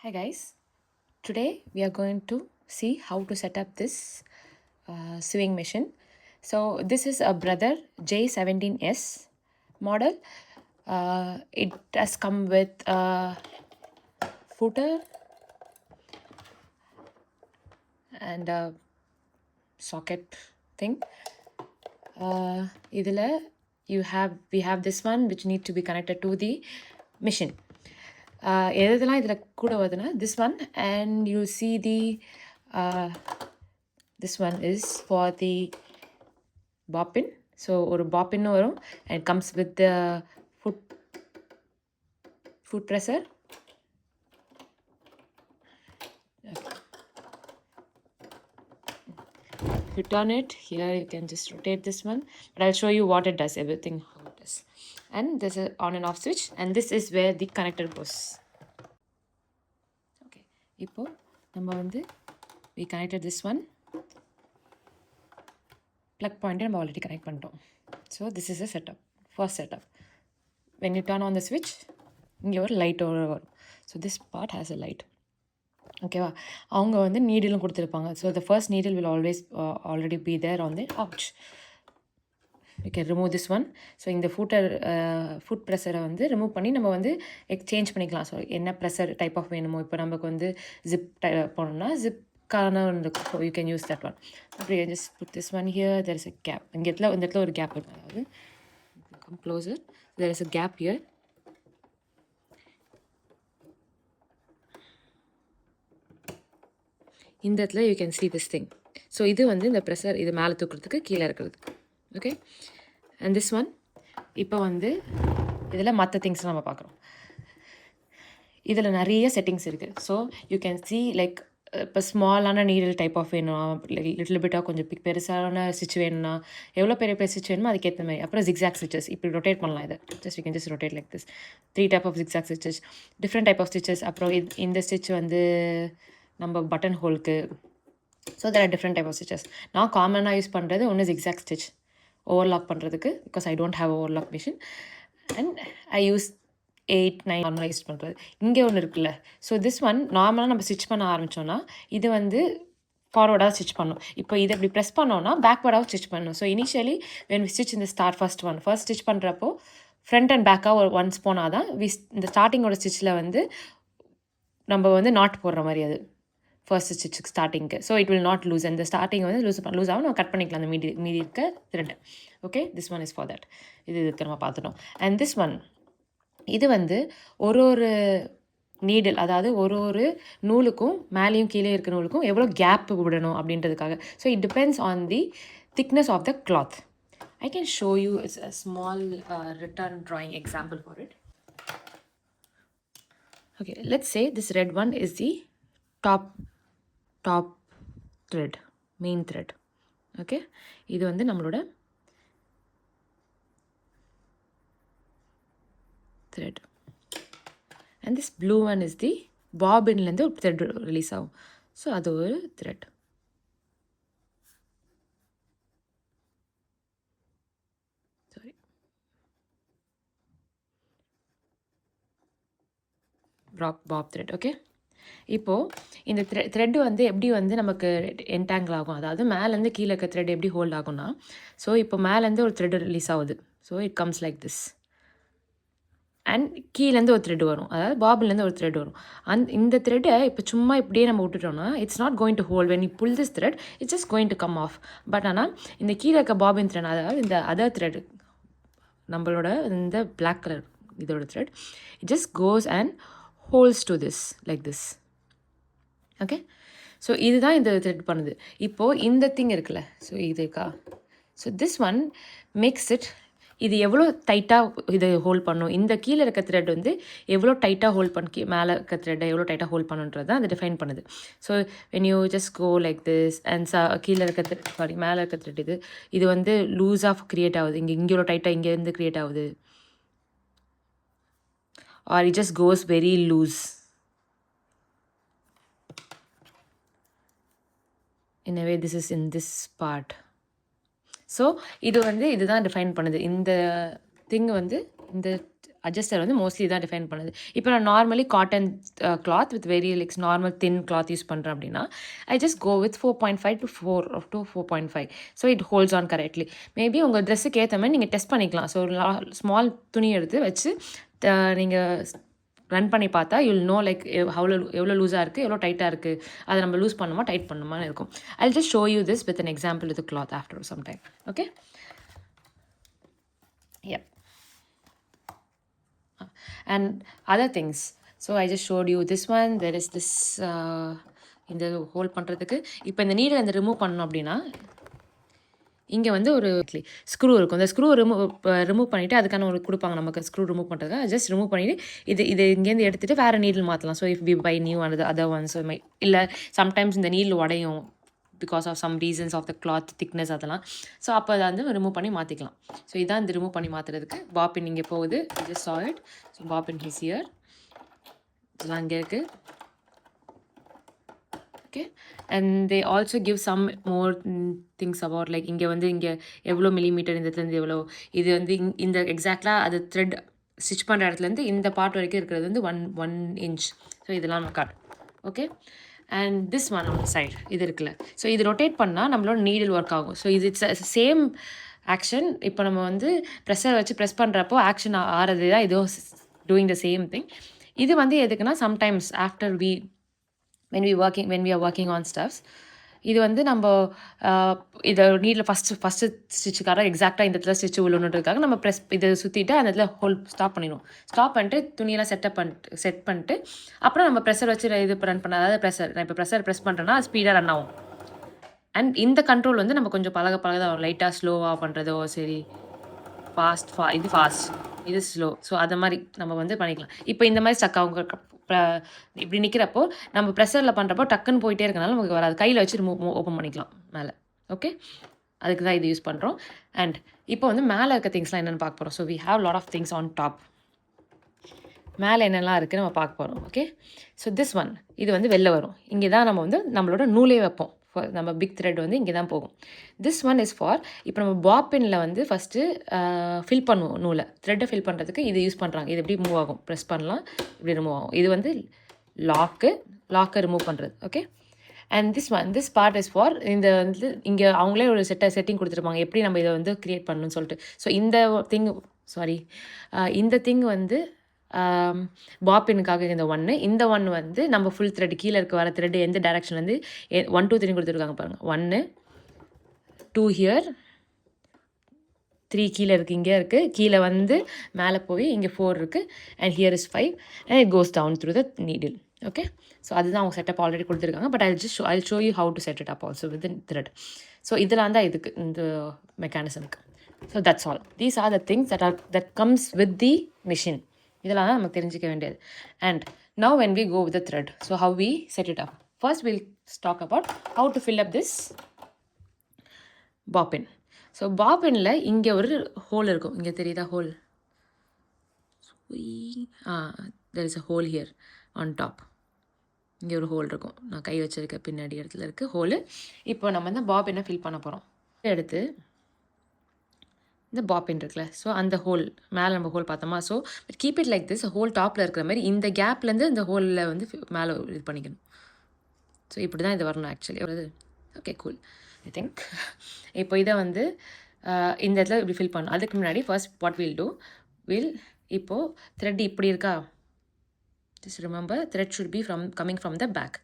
Hi guys, today we are going to see how to set up this sewing machine. So this is a Brother J17S model. It does come with a footer and a socket thing. Idila we have this one which need to be connected to the machine. எதெல்லாம் இதில் கூட வருதுன்னா this one, and you'll see the this one is for the bobbin. So ஒரு bobbin வரும் and comes with the foot presser. If you turn it here, you can just rotate this one, but I'll show you what it does, everything how it does. And there's an on and off switch, and this is where the connector goes. Okay, இப்போ நம்ம வந்து we connected this one. Plug point நம்ம already connect பண்ணிட்டோம். So this is a setup, first setup. When you turn on the switch, இங்கே ஒரு light வரும். So this part has a light. ஓகேவா, அவங்க வந்து நீடிலும் கொடுத்துருப்பாங்க. So the first needle will always already be there on the ouch. You can remove this one. So இந்த foot ப்ரெஷரை வந்து ரிமூவ் பண்ணி நம்ம வந்து எக்ஸ்சேஞ்ச் பண்ணிக்கலாம். ஸோ என்ன ப்ரெஷர் டைப் ஆஃப் வேணுமோ, இப்போ நமக்கு வந்து ஜிப் போனோம்னா ஜிப்கான ஒன்று you can use that one. அப்படி just put this one here. There is a gap. இந்த இடத்துல ஒரு கேப் இருக்கும். அதாவது come closer. There is a gap here. இந்த இடத்துல you can see this thing. So இது வந்து இந்த ப்ரெஷர் இது மேலே தூக்குறதுக்கு கீழே இருக்கிறது. ஓகே, அண்ட் திஸ் ஒன் இப்போ வந்து இதில் மற்ற திங்ஸ் நம்ம பார்க்குறோம். இதில் நிறைய செட்டிங்ஸ் இருக்குது. So you can see like இப்போ ஸ்மாலான நீடில் டைப் ஆஃப் வேணும், லிட்டில் பிட்டாக கொஞ்சம் பெருசான ஸ்டிச் வேணும்னா, எவ்வளோ பெரிய ஸ்டிச் வேணுமோ அதுக்கேற்ற மாதிரி. அப்புறம் ஜிக்ஸாக் ஸ்டிச்சஸ் இப்படி ரொட்டேட் பண்ணலாம். இதை just you can just rotate like this. 3 type of zigzag stitches, different type of stitches. அப்புறம் இந்த ஸ்டிச் வந்து நம்ம பட்டன் ஹோலுக்கு. So there are different type of stitches. நான் காமனாக யூஸ் பண்ணுறது ஒன்று ஜிக்ஸாக் ஸ்டிச் ஓவர்லாக் பண்ணுறதுக்கு, because I don't have overlock machine. And I use 8, 9 நார்மலாக யூஸ் பண்ணுறது. இங்கே ஒன்று இருக்குல்ல. ஸோ திஸ் ஒன் நார்மலாக நம்ம ஸ்டிச் பண்ண ஆரம்பித்தோன்னா இது வந்து ஃபார்வர்டாக ஸ்டிச் பண்ணும். இப்போ இதை இப்படி ப்ரெஸ் பண்ணோன்னா பேக்வர்டாக ஸ்டிச் பண்ணணும். So initially when we stitch இந்த ஃபர்ஸ்ட் ஸ்டிச் பண்ணுறப்போ ஃப்ரண்ட் அண்ட் பேக்காக ஒன்ஸ் போனால் தான் இந்த ஸ்டார்டிங்கோட ஸ்டிச்சில் வந்து நம்ம வந்து நாட் போடுற மாதிரி அது ஃபர்ஸ்ட் ஸ்டிச்சுக்கு ஸ்டார்டிங்க்கு. So it will not loose. அந்த ஸ்டார்டிங் வந்து லூஸ் ஆகும். நம்ம கட் பண்ணிக்கலாம் அந்த மீதி இருக்க thread. Okay, this one is for that. இதுக்கு நம்ம பார்த்துட்டோம். அண்ட் திஸ் ஒன் இது வந்து ஒரு நீடில், அதாவது ஒரு நூலுக்கும் மேலேயும் கீழே இருக்கிற நூலுக்கும் எவ்வளோ கேப் விடணும் அப்படின்றதுக்காக. So it depends on the thickness of the cloth. I can show you a small return drawing example for it. Okay, let's say this red one is the top thread, main thread. Okay, இது வந்து நம்மளோட thread, and this blue one is the bobbinலேருந்து ஒரு thread release ஆகும். So அது ஒரு thread. Pop thread. Okay, இப்போது இந்த thread வந்து எப்படி வந்து நமக்கு என்டாங்கிள் ஆகும், அதாவது மேலேருந்து கீழே இருக்க த்ரெட் எப்படி ஹோல்ட் ஆகும்னா, ஸோ இப்போ மேலேருந்து ஒரு த்ரெட் ரிலீஸ் ஆகுது. So it comes like this. And கீழேருந்து ஒரு த்ரெட் வரும், அதாவது பாபிலேருந்து ஒரு த்ரெட் வரும். இந்த த்ரெட்டை இப்போ சும்மா இப்படியே நம்ம விட்டுட்டோம்னா it's not going to hold. When you pull this thread it's just going to come off. But ஆனால் இந்த கீழே இருக்க பாபின் த்ரெட், அதாவது இந்த அதர் த்ரெட், நம்மளோட இந்த பிளாக் கலர் இதோட thread, it just goes and holds to this like this. Okay, so இதுதான் இந்த த்ரெட் பண்ணுது. இப்போது இந்த திங் இருக்குல்ல, ஸோ இதுக்கா, so this one makes it, இது எவ்வளோ டைட்டாக இது ஹோல்ட் பண்ணும், இந்த கீழே இருக்க த்ரெட் வந்து எவ்வளோ டைட்டாக ஹோல்ட் பண்ணி மேலே இருக்க த்ரெட்டை எவ்வளோ டைட்டாக ஹோல்ட் பண்ணுன்றது தான் அது டிஃபைன் பண்ணுது. So when you just go like this and கீழே இருக்க த்ரெட் மேலே இருக்க த்ரெட் இது வந்து லூஸாக க்ரியேட் ஆகுது. இங்கே எவ்வளோ டைட்டாக இங்கேருந்து க்ரியேட் ஆகுது, or it just goes very loose. In a way this is in this part. So இது வந்து இதுதான் டிஃபைன் பண்ணுது. இந்த திங் வந்து இந்த அட்ஜஸ்டர் வந்து மோஸ்ட்லி தான் டிஃபைன் பண்ணுது. இப்போ நான் normally cotton cloth with very likes normal thin cloth use பண்ணுறேன் அப்படின்னா, I just go with 4.5 to 4.5. So it holds on correctly. Maybe உங்கள் ட்ரெஸ்ஸுக்கு ஏற்ற மாதிரி நீங்கள் டெஸ்ட் பண்ணிக்கலாம். ஸோ ஸ்மால் துணி எடுத்து வச்சு நீங்கள் ரன் பண்ணி பார்த்தா யூல் நோ லைக் எவ்வளோ லூஸாக இருக்குது, எவ்வளோ டைட்டாக இருக்குது, அதை நம்ம லூஸ் பண்ணுமா டைட் பண்ணுமான்னு இருக்கும். I just show you this with an example with the cloth after some time. Okay? Yep. And other things. So I just showed you this one. There is this இந்த hold பண்ணுறதுக்கு இப்போ இந்த நீடை வந்து remove பண்ணணும் அப்படின்னா இங்கே வந்து ஒரு ஸ்க்ரூ இருக்கும். அந்த ஸ்க்ரூ ரிமூவ் பண்ணிவிட்டு அதுக்கான ஒரு கொடுப்பாங்க நமக்கு ஸ்க்ரூ ரிமூவ் பண்ணுறதுக்காக. ஜஸ்ட் ரிமூவ் பண்ணிவிட்டு இது இங்கேருந்து எடுத்துகிட்டு வேறு நீடில் மாற்றலாம். So if we buy new and other ones இல்லை சம்டைம்ஸ் இந்த நீடில் உடையும் because of some reasons of the cloth thickness அதெல்லாம். ஸோ அப்போ அதை வந்து ரிமூவ் பண்ணி மாற்றிக்கலாம். ஸோ இதான் இந்த ரிமூவ் பண்ணி மாற்றுறதுக்கு பாப்பின் இங்கே போகுது. Just saw it. So bobbin is here. இதெல்லாம் இங்கே இருக்குது. Okay, and they also give some more things about like இங்கே வந்து இங்கே எவ்வளோ மில்லிமீட்டர் இந்த இடத்துலேருந்து எவ்வளோ இது வந்து இந்த எக்ஸாக்டாக அது த்ரெட் ஸ்டிச் பண்ணுற இடத்துலேருந்து இந்த பார்ட் வரைக்கும் இருக்கிறது வந்து 1 inch. ஸோ இதெல்லாம் நம்ம காட். Okay, and this one on side இது இருக்குல்ல. ஸோ இது ரொட்டேட் பண்ணால் நம்மளோட நீடில் ஒர்க் ஆகும். ஸோ இது இட்ஸ் சேம் ஆக்ஷன். இப்போ நம்ம வந்து ப்ரெஷர் வச்சு ப்ரெஸ் பண்ணுறப்போ ஆக்ஷன் ஆறது தான் இதுவும் டூயிங் த சேம் திங். இது வந்து எதுக்குன்னா sometimes after when we are working on stuffs, இது வந்து நம்ம இதை நீடில் ஃபஸ்ட்டு ஸ்டிச்சுக்காக எக்ஸாக்டாக இந்த இடத்துல ஸ்டிச்சு விழுணுன்றதுக்காக நம்ம இதை சுற்றிட்டு அந்த இடத்துல ஹோல் ஸ்டாப் பண்ணிடுவோம். ஸ்டாப் பண்ணிட்டு துணியெல்லாம் செட் பண்ணிட்டு அப்புறம் நம்ம ப்ரெஷர் வச்சு இது ரன் பண்ண, அதாவது நான் இப்போ ப்ரெஷர் ப்ரெஸ் பண்ணுறேன்னா ஸ்பீடாக ரன் ஆகும். அண்ட் இந்த கண்ட்ரோல் வந்து நம்ம கொஞ்சம் பழக தான் வரும். லைட்டாக ஸ்லோவாக பண்ணுறதோ சரி, இது ஃபாஸ்ட் இது ஸ்லோ. ஸோ அதை மாதிரி நம்ம வந்து பண்ணிக்கலாம். இப்போ இந்த மாதிரி ஸ்டக் ஆகும். இப்படி நிற்கிறப்போ நம்ம ப்ரெஷரில் பண்ணுறப்போ டக்குன்னு போயிட்டே இருக்கனால நமக்கு வராது. கையில் வச்சு ஓப்பன் பண்ணிக்கலாம் மேலே. ஓகே, அதுக்கு தான் இது யூஸ் பண்ணுறோம். அண்ட் இப்போ வந்து மேலே இருக்க திங்ஸ்லாம் என்னென்னு பார்க்க போகிறோம். So we have lot of things on top. மேலே என்னெல்லாம் இருக்குது நம்ம பார்க்க போகிறோம். ஓகே, ஸோ திஸ் ஒன் இது வந்து வெளில வரும். இங்கே தான் நம்ம வந்து நம்மளோட நூலே வைப்போம். நம்ம பிக் த்ரெட் வந்து இங்கே தான் போகும். திஸ் ஒன் இஸ் ஃபார் இப்போ நம்ம பாப்பினில் வந்து ஃபஸ்ட்டு ஃபில் பண்ணுவோம் நூலை. த்ரெட்டை ஃபில் பண்ணுறதுக்கு இது யூஸ் பண்ணுறாங்க. இது எப்படி மூவ் ஆகும், ப்ரெஸ் பண்ணலாம், இப்படி ரிமூவ் ஆகும். இது வந்து லாக்கை ரிமூவ் பண்ணுறது. Okay, and this part is for இந்த வந்து இங்கே அவங்களே ஒரு செட்டிங் கொடுத்துருப்பாங்க எப்படி நம்ம இதை வந்து க்ரியேட் பண்ணணும்னு சொல்லிட்டு. ஸோ இந்த திங் வந்து பாப்பினுக்காக இந்த இந்த ஒன்று வந்து நம்ம ஃபுல் த்ரெட் கீழே இருக்க வர த்ரெட் எந்த டைரக்ஷன் வந்து 1 2 3 கொடுத்துருக்காங்க பாருங்கள். 1 2 ஹியர், 3 கீழே இருக்குது, இங்கே இருக்குது, கீழே வந்து மேலே போய் இங்கே 4 இருக்குது, and here is 5 and it goes down through the needle. Okay, so அதுதான் அவங்க செட்டப் ஆல்ரெடி கொடுத்துருக்காங்க. But I show you how to set it up also with thread. So இதெல்லாம் தான் இதுக்கு இந்த மெக்கானிசம்க்கு. So that's all. These are the things that comes with the machine. இதெல்லாம் தான் நமக்கு தெரிஞ்சிக்க வேண்டியது. And now when we go with the thread, so how we set it up. First we'll talk about how to fill up this bobbin. So பாப்பினில் இங்கே ஒரு hole இருக்கும். இங்கே தெரியுதா hole? there is a hole here on top. இங்கே ஒரு hole இருக்கும். நான் கை வச்சிருக்க பின்னாடி இடத்துல இருக்குது ஹோலு. இப்போ நம்ம இந்த பாப்பினை ஃபில் பண்ண போகிறோம். எடுத்து இந்த பாப்பின் இருக்குல்ல, ஸோ அந்த ஹோல் மேலே நம்ம ஹோல் பார்த்தோமா. So keep it like this. Whole டாப்பில் இருக்கிற மாதிரி இந்த கேப்லேருந்து இந்த ஹோலில் வந்து மேலே இது பண்ணிக்கணும். ஸோ இப்படி தான் இது வரணும் ஆக்சுவலி. ஒரு ஓகே கூல் ஐ திங்க். இப்போ இதை வந்து இந்த இடத்துல இப்படி ஃபில் பண்ணணும். அதுக்கு முன்னாடி ஃபர்ஸ்ட் வாட் வில் இப்போது த்ரெட் இப்படி இருக்கா. Just remember thread should be coming from the back.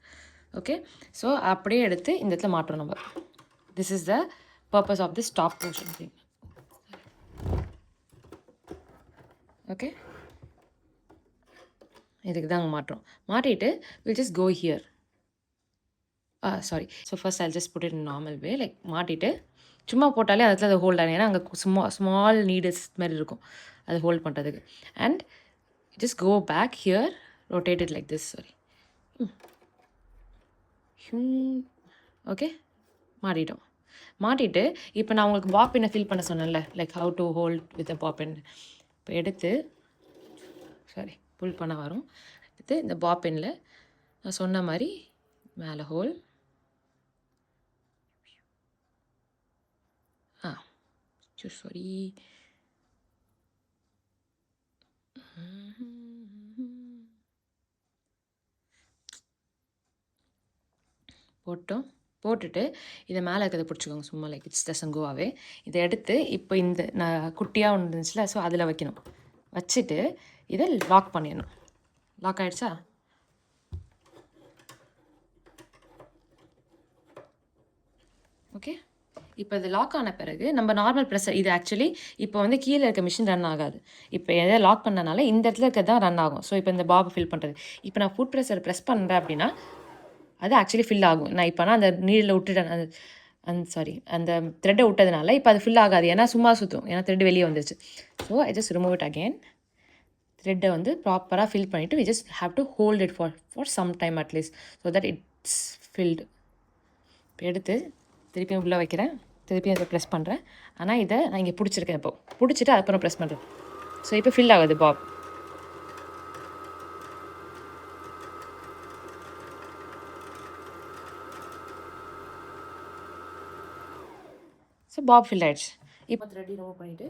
Okay, so அப்படியே எடுத்து இந்த இடத்துல மாற்றணும் நம்ம. This is the purpose of this top portion thing. Okay, இதுக்கு தாங்க மாற்றோம். மாட்டிட்டு will just go here. Sorry, so first I'll just put it in normal way. Like மாட்டிட்டு சும்மா போட்டாலே அதில் அதை ஹோல்ட் ஆகும். ஏன்னா அங்கே ஸ்மால் நீடல்ஸ் மாதிரி இருக்கும் அது ஹோல்ட் பண்ணுறதுக்கு. And just go back here, rotate it like this. Sorry, okay, மாட்டிட்டு இப்போ நான் உங்களுக்கு பாப்பினை ஃபில் பண்ண சொன்னேன்ல, like how to hold with a bobbin. இப்போ எடுத்து புல் பண்ண வரும். எடுத்து இந்த பாப்பினில் நான் சொன்ன மாதிரி மேலே ஹோல், சாரி போட்டுட்டு இதை மேலே இருக்கிறத பிடிச்சிக்கோங்க சும்மா லைக் இட்ஸ் டசன்ட் கோ அவே. இதை எடுத்து இப்போ இந்த நான் குட்டியாக ஒன்று இருந்துச்சுல, ஸோ அதில் வைக்கணும். வச்சுட்டு இதை லாக் பண்ணிடணும். லாக் ஆகிடுச்சா? ஓகே. இப்போ இது லாக் ஆன பிறகு நம்ம நார்மல் ப்ரெஷர் இது ஆக்சுவலி இப்போ வந்து கீழே இருக்க மிஷின் ரன் ஆகாது. இப்போ எதை லாக் பண்ணனால இந்த இடத்துல இருக்கிறது தான் ரன் ஆகும். ஸோ இப்போ இந்த பாப் ஃபில் பண்ணுறது, இப்போ நான் ஃபுட் ப்ரெஷர் ப்ரெஸ் பண்ணுறேன் அப்படின்னா அது ஆக்சுவலி ஃபில் ஆகும். நான் இப்போ அந்த நீரில் விட்டுட்டேன், அந்த த்ரெட்டை விட்டதுனால இப்போ அது ஃபில் ஆகாது, ஏன்னா சும்மா சுற்றும், ஏன்னா த்ரெட் வெளியே வந்துருச்சு. So I just remove it again. த்ரெட்டை வந்து ப்ராப்பராக ஃபில் பண்ணிவிட்டு we just have to hold it for some time at least, so that it's filled. இப்போ எடுத்து திருப்பியும் உள்ளே வைக்கிறேன், திருப்பியும் இதை ப்ரெஸ் பண்ணுறேன். ஆனால் இதை நான் இங்கே பிடிச்சிருக்கேன். இப்போ பிடிச்சிட்டு அதுக்கப்புறம் ப்ரெஸ் பண்ணுறேன். ஸோ இப்போ ஃபில் ஆகுது பாப். ஸோ பாப் ஃபில் ஆகிடுச்சு. இப்போ த்ரெட்டி ரிமூவ் பண்ணிவிட்டு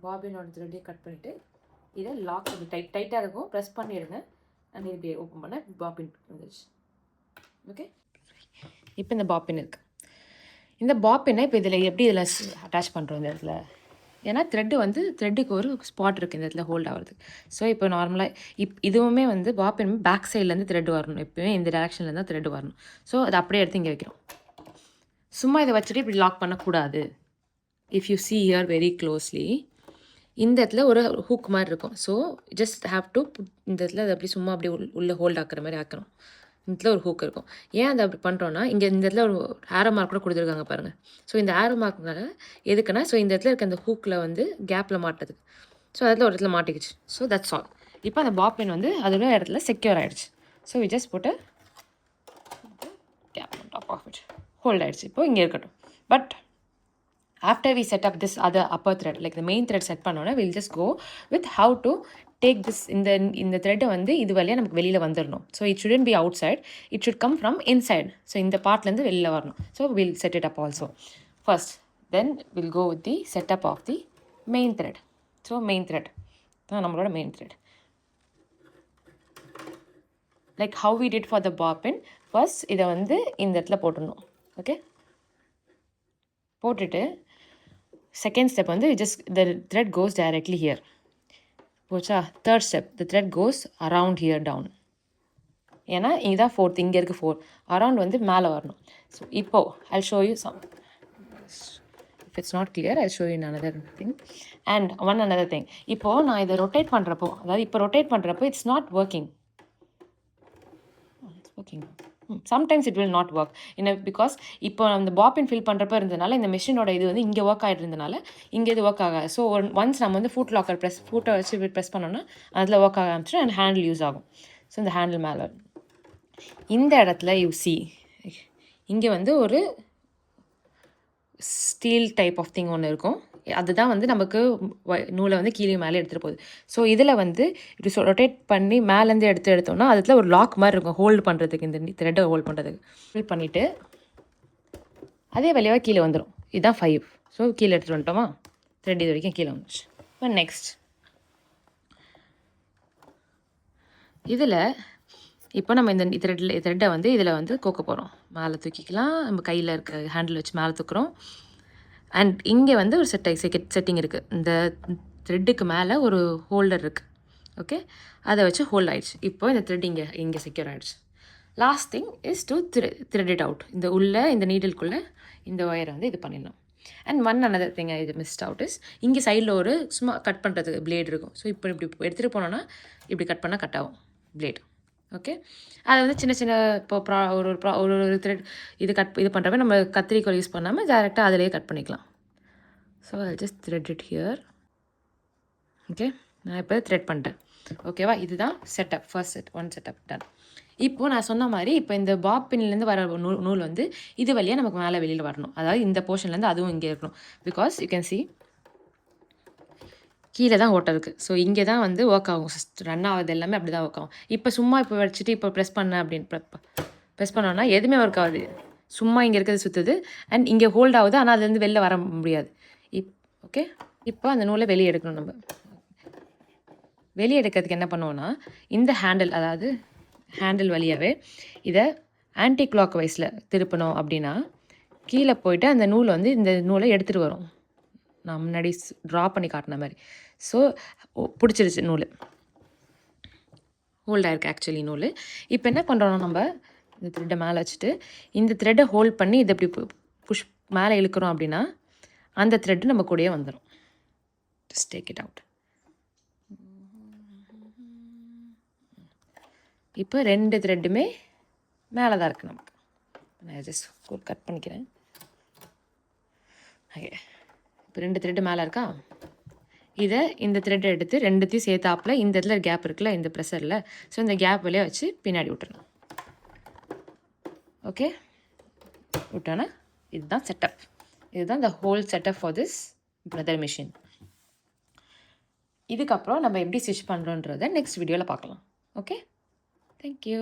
பாபினோட த்ரெட்டை கட் பண்ணிவிட்டு இதை லாக் பண்ணி டைட்டாக இருக்கும், ப்ரெஸ் பண்ணிவிடுங்க. அண்ட் இது ஓப்பன் பண்ண பாப்பின் வந்துடுச்சு. ஓகே. இப்போ இந்த பாப்பின் இருக்குது. இந்த பாப்பினை இப்போ இதில் எப்படி இதில் அட்டாச் பண்ணுறோம் இந்த இடத்துல, ஏன்னா த்ரெட்டுக்கு ஒரு ஸ்பாட் இருக்குது இந்த இடத்துல ஹோல்ட் ஆகிறதுக்கு. ஸோ இப்போ நார்மலாக இதுவுமே வந்து பாப்பின் பேக் சைட்லேருந்து த்ரெட் வரணும், எப்போயுமே இந்த டேரெக்ஷன்லேருந்து தான் த்ரெட் வரணும். ஸோ அதை அப்படியே எடுத்து இங்கே வைக்கிறோம். சும்மா இதை வச்சுட்டு இப்படி லாக் பண்ணக்கூடாது. If you see here very closely, இந்த இடத்துல ஒரு ஹூக் மாதிரி இருக்கும். ஸோ ஜஸ்ட் ஹாவ் டு இந்த இடத்துல அதை அப்படி சும்மா அப்படி உள்ளே ஹோல்ட் ஆக்குற மாதிரி ஆக்கணும். இந்த இடத்துல ஒரு ஹூக் இருக்கும். ஏன் அதை அப்படி பண்ணுறோன்னா, இங்கே இந்த இடத்துல ஒரு ஆரோ மார்க் கூட கொடுத்துருக்காங்க பாருங்கள். ஸோ இந்த ஆரோ மார்க்னால எதுக்குன்னா, ஸோ இந்த இடத்துல இருக்க அந்த ஹூக்கில் வந்து கேப்பில் மாட்டுறதுக்கு. ஸோ அதில் ஒரு இடத்துல மாட்டிக்கிச்சு. So that's all. இப்போ அந்த பாப்பின் வந்து அதோட இடத்துல செக்யூர் ஆகிடுச்சு. ஸோ வி ஜஸ்ட் போட்டு cap on top of it, hold ஆகிடுச்சு. இப்போ இங்கே இருக்கட்டும். But after we set up this other upper thread, like the main thread set பண்ணோன்னா, we'll just go with how to take this இந்த த்ரெட்டை வந்து இது வழியாக நமக்கு வெளியில் வந்துடணும். So it shouldn't be outside, it should come from inside. So இந்த பார்ட்லேருந்து வெளியில் வரணும். So we'll set it up also first, then we'll go with the setup of the main thread. So main thread தான் நம்மளோட main thread. like how we did for the bobbin, first இதை வந்து இந்த இடத்துல போட்டுடணும். ஓகே. போட்டுட்டு second step வந்து just the thread goes directly here. போச்சா? Third step the thread goes around here down. ஏன்னா இதுதான் ஃபோர்த், இங்கே இருக்குது 4, அரவுண்ட் வந்து மேலே வரணும். ஸோ இப்போது I'll show you some, if it's not clear I'll show you another thing and another thing. இப்போது நான் இதை ரொட்டேட் பண்ணுறப்போ, அதாவது இப்போ ரொட்டேட் பண்ணுறப்போ it's not working. Sometimes it will not work because இப்போ அந்த பாப்பின் ஃபில் பண்ணுறப்ப இருந்ததுனால இந்த மிஷினோட இது வந்து இங்கே ஒர்க் ஆகிட்டு இருந்தனால இங்கே இது ஒர்க் ஆகாது. ஸோ ஒன்ஸ் நம்ம வந்து ஃபுட் லாக்கர் ஃபுட்டை வச்சு ப்ரெஸ் பண்ணோன்னா அதில் ஒர்க் ஆக ஆரம்பிச்சிடும் அண்ட் ஹேண்டில் யூஸ் ஆகும். ஸோ இந்த ஹேண்டில் மேலே இந்த இடத்துல இங்கே வந்து ஒரு ஸ்டீல் டைப் ஆஃப் திங் ஒன்று இருக்கும். அதுதான் வந்து நமக்கு நூலை வந்து கீழே மேலே எடுத்துகிட்டு போகுது. ஸோ இதில் வந்து இப்படி ரொட்டேட் பண்ணி மேலேருந்து எடுத்தோம்னா அதில் ஒரு லாக் மாதிரி இருக்கும் ஹோல்டு பண்ணுறதுக்கு, இந்த த்ரெட்டை ஹோல்ட் பண்ணுறதுக்கு. ஹோல்ட் பண்ணிவிட்டு அதே வழியாக கீழே வந்துடும். இதுதான் 5. ஸோ கீழே எடுத்துகிட்டு வந்துட்டோமா, த்ரெட் இது வரைக்கும் கீழே வந்துச்சு. இப்போ நெக்ஸ்ட் இதில் இப்போ நம்ம இந்த த்ரெட்டை வந்து இதில் வந்து கோக்க போகிறோம். மேலே தூக்கிக்கலாம், நம்ம கையில் இருக்க ஹேண்டில் வச்சு மேலே தூக்குறோம். அண்ட் இங்கே வந்து ஒரு செட்டிங் இருக்குது. இந்த த்ரெட்டுக்கு மேலே ஒரு ஹோல்டர் இருக்குது. ஓகே, அதை வச்சு ஹோல்ட் ஆகிடுச்சு. இப்போ இந்த த்ரெட் இங்கே செக்யூர் ஆகிடுச்சு. Last thing is to thread it out. இந்த நீடிலுக்குள்ளே இந்த ஒயரை வந்து இது பண்ணிடணும். அண்ட் another thing இது மிஸ்ட் அவுட் இஸ், இங்கே சைடில் ஒரு சும்மா கட் பண்ணுறதுக்கு பிளேட் இருக்கும். ஸோ இப்போ இப்படி எடுத்துகிட்டு போனோன்னா இப்படி கட் பண்ணால் கட் ஆகும் பிளேட். ஓகே, அதை வந்து சின்ன சின்ன இப்போ ஒரு த்ரெட் இது பண்ணுறப்ப நம்ம கத்திரிக்கோல் யூஸ் பண்ணாமல் டேரெக்டாக அதிலேயே கட் பண்ணிக்கலாம். So I just thread it here. Okay, நான் இப்போ த்ரெட் பண்ணிட்டேன். ஓகேவா, இதுதான் செட்டப், ஃபர்ஸ்ட் செட்டப் டன். இப்போது நான் சொன்ன மாதிரி இப்போ இந்த பாப்பின்லேருந்து வர நூல் வந்து இது வழியாக நமக்கு மேலே வெளியில் வரணும். அதாவது இந்த போர்ஷன்லேருந்து அதுவும் இங்கே இருக்கணும். பிகாஸ் யூ கேன் சி கீழே தான் ஓட்டை இருக்குது. ஸோ இங்கே தான் வந்து ஒர்க் ஆகும், ரன் ஆகுது எல்லாமே அப்படி தான் ஒர்க் ஆகும். இப்போ சும்மா இப்போ வச்சுட்டு இப்போ ப்ரெஸ் பண்ணோன்னா எதுவுமே ஒர்க் ஆகுது. சும்மா இங்கே இருக்கிறது சுற்றுது அண்ட் இங்கே ஹோல்ட் ஆகுது, ஆனால் அதுலேருந்து வெளில வர முடியாது. ஓகே, இப்போ அந்த நூலை வெளியே எடுக்கணும் நம்ம. வெளியே எடுக்கிறதுக்கு என்ன பண்ணுவோன்னா இந்த ஹேண்டில், அதாவது ஹேண்டில் வழியாகவே இதை ஆன்டி கிளாக் வைஸில் திருப்பணும் அப்படின்னா கீழே போயிட்டு அந்த நூலை வந்து இந்த நூலை எடுத்துகிட்டு வரும். நான் முன்னாடி ட்ரா பண்ணி காட்டின மாதிரி. ஸோ பிடிச்சிருச்சு நூல், ஹோல்ட் ஆயிருக்கு ஆக்சுவலி நூல். இப்போ என்ன பண்ணுறோன்னா நம்ம இந்த த்ரெட்டை மேலே வச்சுட்டு இந்த த்ரெட்டை ஹோல்ட் பண்ணி இதை இப்படி புஷ் மேலே இழுக்கிறோம் அப்படின்னா அந்த த்ரெட்டு நம்ம கூடயே வந்துடும். Just take it out. இப்போ 2 த்ரெட்டுமே மேலே தான் இருக்குது நமக்கு. நான் ஜஸ்ட் கட் பண்ணிக்கிறேன். ஓகே, இப்போ 2 த்ரெட்டு மேலே இருக்கா. இதை இந்த த்ரெட்டை எடுத்து 2த்தையும் சேர்த்தாப்பில் இந்த இடத்துல கேப் இருக்குல்ல இந்த ப்ரெஷரில், ஸோ இந்த கேப் வழியாக வச்சு பின்னாடி விட்டுறணும். ஓகே, விட்டோன்னா இதுதான் செட்டப். இதுதான் the whole setup for this brother machine. இதுக்கப்புறம் நம்ம எப்படி ஸ்டிச் பண்ணுறோன்றதை நெக்ஸ்ட் வீடியோவில் பார்க்கலாம். Okay, thank you.